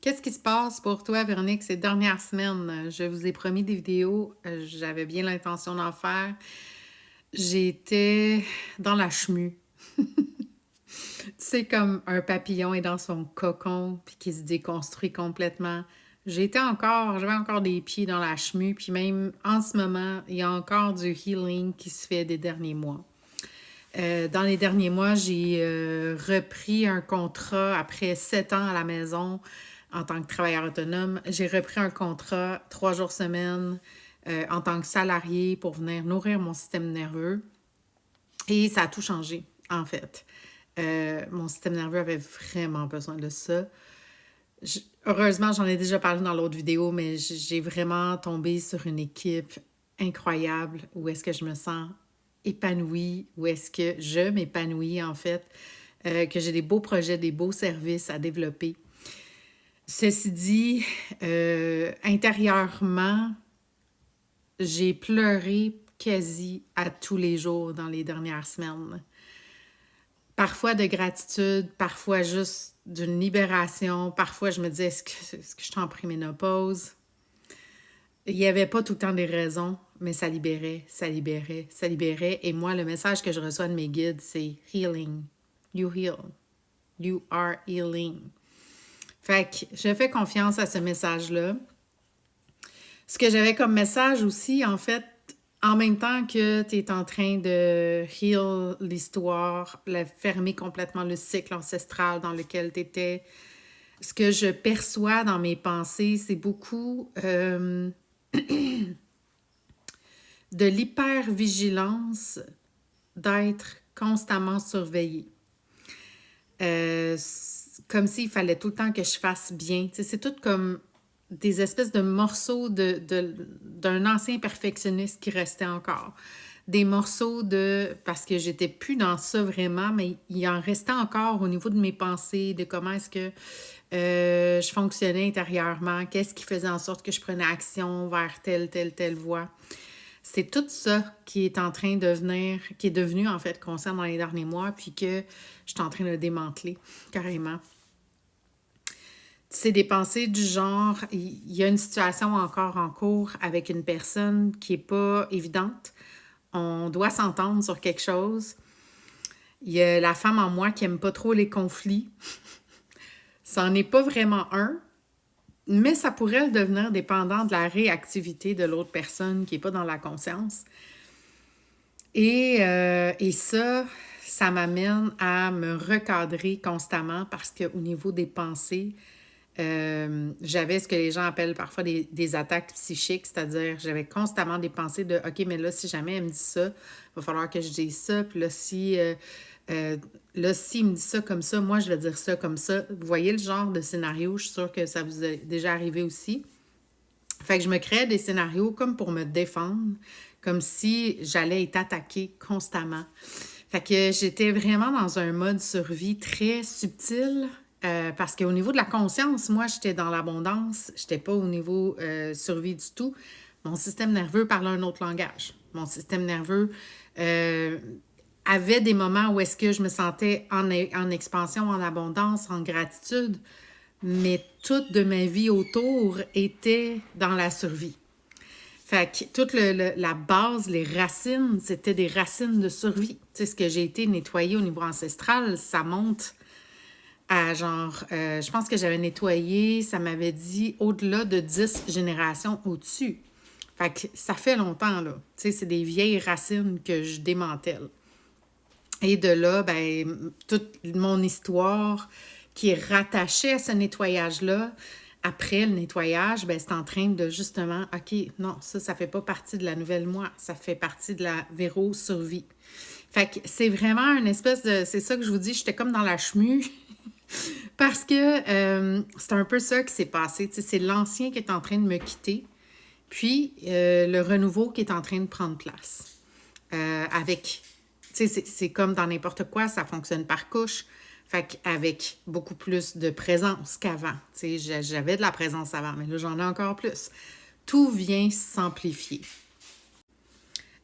Qu'est-ce qui se passe pour toi, Véronique, ces dernières semaines? Je vous ai promis des vidéos, j'avais bien l'intention d'en faire. J'étais dans la chemue. C'est comme un papillon est dans son cocon puis qui se déconstruit complètement. J'avais encore des pieds dans la chemue, puis même en ce moment, il y a encore du healing qui se fait des derniers mois. Dans les derniers mois, j'ai repris un contrat après 7 ans à la maison en tant que travailleur autonome. J'ai repris un contrat 3 jours semaine en tant que salarié pour venir nourrir mon système nerveux. Et ça a tout changé, en fait. Mon système nerveux avait vraiment besoin de ça. Heureusement, j'en ai déjà parlé dans l'autre vidéo, mais j'ai vraiment tombé sur une équipe incroyable où est-ce que je me sens épanouie, où est-ce que je m'épanouis en fait, que j'ai des beaux projets, des beaux services à développer. Ceci dit, intérieurement, j'ai pleuré quasi à tous les jours dans les dernières semaines. Parfois de gratitude, parfois juste d'une libération. Parfois, je me disais, est-ce que je suis en préménopause? Il n'y avait pas tout le temps des raisons, mais ça libérait, ça libérait, ça libérait. Et moi, le message que je reçois de mes guides, c'est healing. You heal. You are healing. Fait que je fais confiance à ce message-là. Ce que j'avais comme message aussi, en fait, en même temps que tu es en train de heal l'histoire, fermer complètement le cycle ancestral dans lequel tu étais, ce que je perçois dans mes pensées, c'est beaucoup de l'hypervigilance, d'être constamment surveillée. Comme s'il fallait tout le temps que je fasse bien. Tu sais, c'est tout comme des espèces de morceaux d'un ancien perfectionniste qui restait encore. Des morceaux parce que j'étais plus dans ça vraiment, mais il en restait encore au niveau de mes pensées, de comment est-ce que je fonctionnais intérieurement, qu'est-ce qui faisait en sorte que je prenais action vers telle voie. C'est tout ça qui est en train de venir, qui est devenu en fait conscient dans les derniers mois, puis que je suis en train de démanteler carrément. C'est des pensées du genre, il y a une situation encore en cours avec une personne qui n'est pas évidente. On doit s'entendre sur quelque chose. Il y a la femme en moi qui n'aime pas trop les conflits. Ça n'en est pas vraiment un, mais ça pourrait devenir dépendant de la réactivité de l'autre personne qui n'est pas dans la conscience. Et ça m'amène à me recadrer constamment parce qu'au niveau des pensées, j'avais ce que les gens appellent parfois des attaques psychiques, c'est-à-dire j'avais constamment des pensées de « OK, mais là, si jamais elle me dit ça, il va falloir que je dise ça. Puis là, s'il me dit ça comme ça, moi, je vais dire ça comme ça. » Vous voyez le genre de scénario? Je suis sûre que ça vous est déjà arrivé aussi. Fait que je me créais des scénarios comme pour me défendre, comme si j'allais être attaquée constamment. Fait que j'étais vraiment dans un mode survie très subtil, parce qu'au niveau de la conscience, moi, j'étais dans l'abondance, j'étais pas au niveau survie du tout. Mon système nerveux parlait un autre langage. Mon système nerveux avait des moments où est-ce que je me sentais en expansion, en abondance, en gratitude, mais toute de ma vie autour était dans la survie. Fait que toute la base, les racines, c'était des racines de survie. Tu sais, ce que j'ai été nettoyée au niveau ancestral, ça monte à genre, je pense que j'avais nettoyé, ça m'avait dit au-delà de 10 générations au-dessus. Fait que ça fait longtemps, là. Tu sais, c'est des vieilles racines que je démantèle. Et de là, ben, toute mon histoire qui est rattachée à ce nettoyage-là, après le nettoyage, ben, c'est en train de justement, OK, non, ça fait pas partie de la nouvelle moi, ça fait partie de la Véro survie. Fait que c'est vraiment une espèce de, c'est ça que je vous dis, j'étais comme dans la chemue, parce que c'est un peu ça qui s'est passé, tu sais, c'est l'ancien qui est en train de me quitter, puis le renouveau qui est en train de prendre place. Avec, tu sais, c'est comme dans n'importe quoi, ça fonctionne par couche. Fait qu'avec beaucoup plus de présence qu'avant. Tu sais, j'avais de la présence avant, mais là, j'en ai encore plus. Tout vient s'amplifier.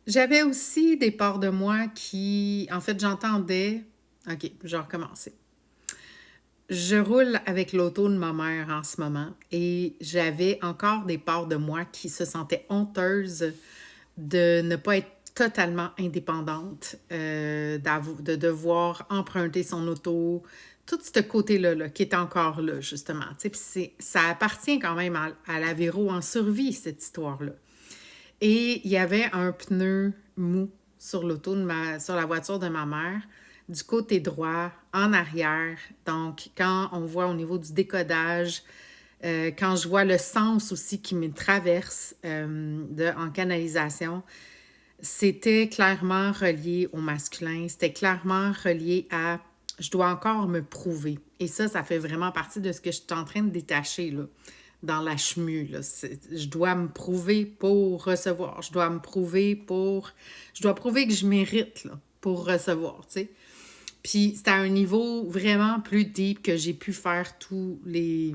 J'avais aussi des parts de moi qui, en fait, j'entendais... OK, je vais recommencer. je roule avec l'auto de ma mère en ce moment et j'avais encore des parts de moi qui se sentaient honteuses de ne pas être totalement indépendante, de devoir emprunter son auto, tout ce côté-là là, qui est encore là, justement. Puis ça appartient quand même à la Véro en survie, cette histoire-là. Et il y avait un pneu mou sur sur la voiture de ma mère, du côté droit, en arrière. Donc, quand on voit au niveau du décodage, quand je vois le sens aussi qui me traverse en canalisation, c'était clairement relié au masculin. C'était clairement relié à « je dois encore me prouver ». Et ça fait vraiment partie de ce que je suis en train de détacher là, dans la chemue. Là. Je dois me prouver pour recevoir. Je dois prouver que je mérite là, pour recevoir, tu sais. Puis c'était à un niveau vraiment plus deep que j'ai pu faire tous les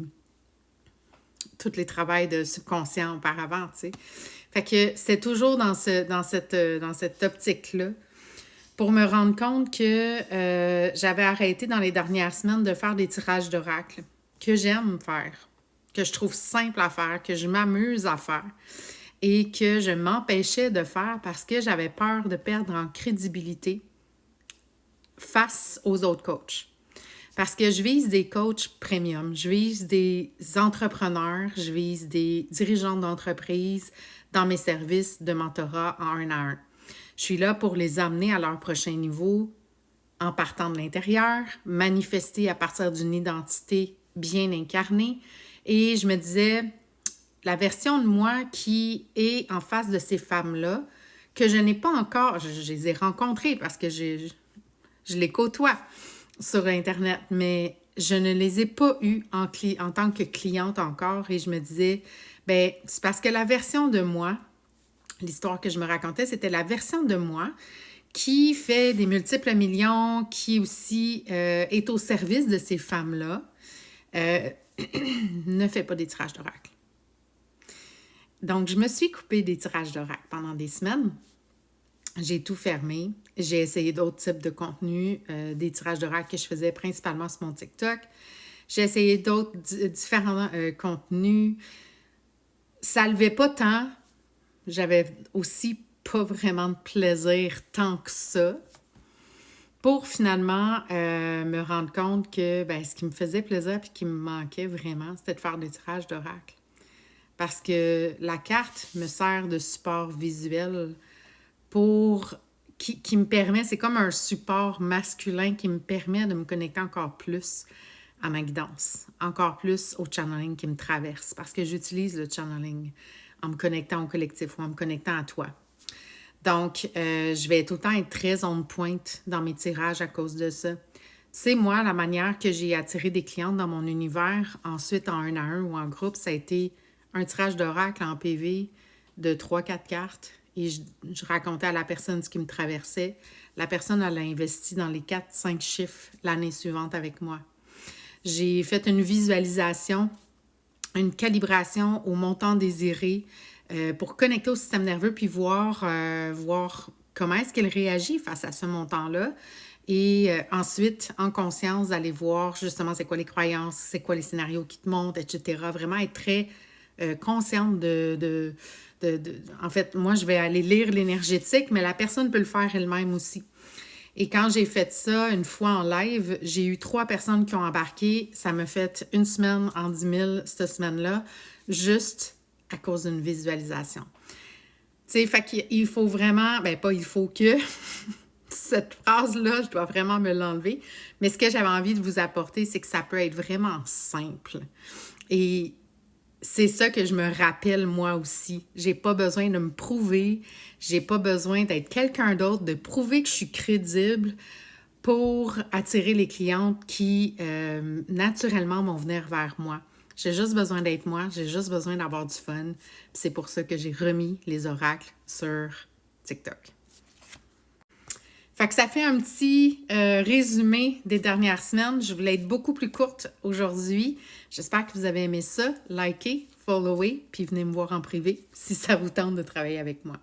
travails de subconscient auparavant, tu sais. Fait que c'est toujours dans cette optique-là pour me rendre compte que j'avais arrêté dans les dernières semaines de faire des tirages d'oracle que j'aime faire, que je trouve simple à faire, que je m'amuse à faire et que je m'empêchais de faire parce que j'avais peur de perdre en crédibilité face aux autres coachs. Parce que je vise des coachs premium, je vise des entrepreneurs, je vise des dirigeants d'entreprise dans mes services de mentorat en 1 à 1. Je suis là pour les amener à leur prochain niveau en partant de l'intérieur, manifester à partir d'une identité bien incarnée. Et je me disais, la version de moi qui est en face de ces femmes-là, que je n'ai pas encore, je les ai rencontrées parce que je les côtoie sur Internet, mais je ne les ai pas eues en tant que cliente encore. Et je me disais, ben c'est parce que la version de moi, l'histoire que je me racontais, c'était la version de moi qui fait des multiples millions, qui aussi est au service de ces femmes-là, ne fait pas des tirages d'oracle. Donc, je me suis coupée des tirages d'oracle pendant des semaines. J'ai tout fermé. J'ai essayé d'autres types de contenus, des tirages d'oracle que je faisais principalement sur mon TikTok. J'ai essayé d'autres différents contenus. Ça ne levait pas tant. J'avais aussi pas vraiment de plaisir tant que ça. Pour finalement me rendre compte que ce qui me faisait plaisir et qui me manquait vraiment, c'était de faire des tirages d'oracle. Parce que la carte me sert de support visuel qui me permet, c'est comme un support masculin qui me permet de me connecter encore plus à ma guidance, encore plus au channeling qui me traverse, parce que j'utilise le channeling en me connectant au collectif ou en me connectant à toi. Donc, je vais tout le temps être très on point dans mes tirages à cause de ça. C'est moi, la manière que j'ai attiré des clientes dans mon univers, ensuite en 1 à 1 ou en groupe, ça a été un tirage d'oracle en PV de 3-4 cartes. Et je racontais à la personne ce qui me traversait. La personne, elle a investi dans les 4-5 chiffres l'année suivante avec moi. J'ai fait une visualisation, une calibration au montant désiré pour connecter au système nerveux puis voir comment est-ce qu'elle réagit face à ce montant-là. Et ensuite, en conscience, d'aller voir justement c'est quoi les croyances, c'est quoi les scénarios qui te montent, etc. Vraiment être très consciente en fait, moi, je vais aller lire l'énergétique, mais la personne peut le faire elle-même aussi. Et quand j'ai fait ça une fois en live, j'ai eu 3 personnes qui ont embarqué. Ça m'a fait 1 semaine en 10 000 cette semaine-là, juste à cause d'une visualisation. Tu sais, fait qu'il faut vraiment, pas il faut que, cette phrase-là, je dois vraiment me l'enlever. Mais ce que j'avais envie de vous apporter, c'est que ça peut être vraiment simple. Et c'est ça que je me rappelle moi aussi. J'ai pas besoin de me prouver, j'ai pas besoin d'être quelqu'un d'autre, de prouver que je suis crédible pour attirer les clientes qui, naturellement, vont venir vers moi. J'ai juste besoin d'être moi, j'ai juste besoin d'avoir du fun. C'est pour ça que j'ai remis les oracles sur TikTok. Fait que ça fait un petit résumé des dernières semaines. Je voulais être beaucoup plus courte aujourd'hui. J'espère que vous avez aimé ça. Likez, followez, puis venez me voir en privé si ça vous tente de travailler avec moi.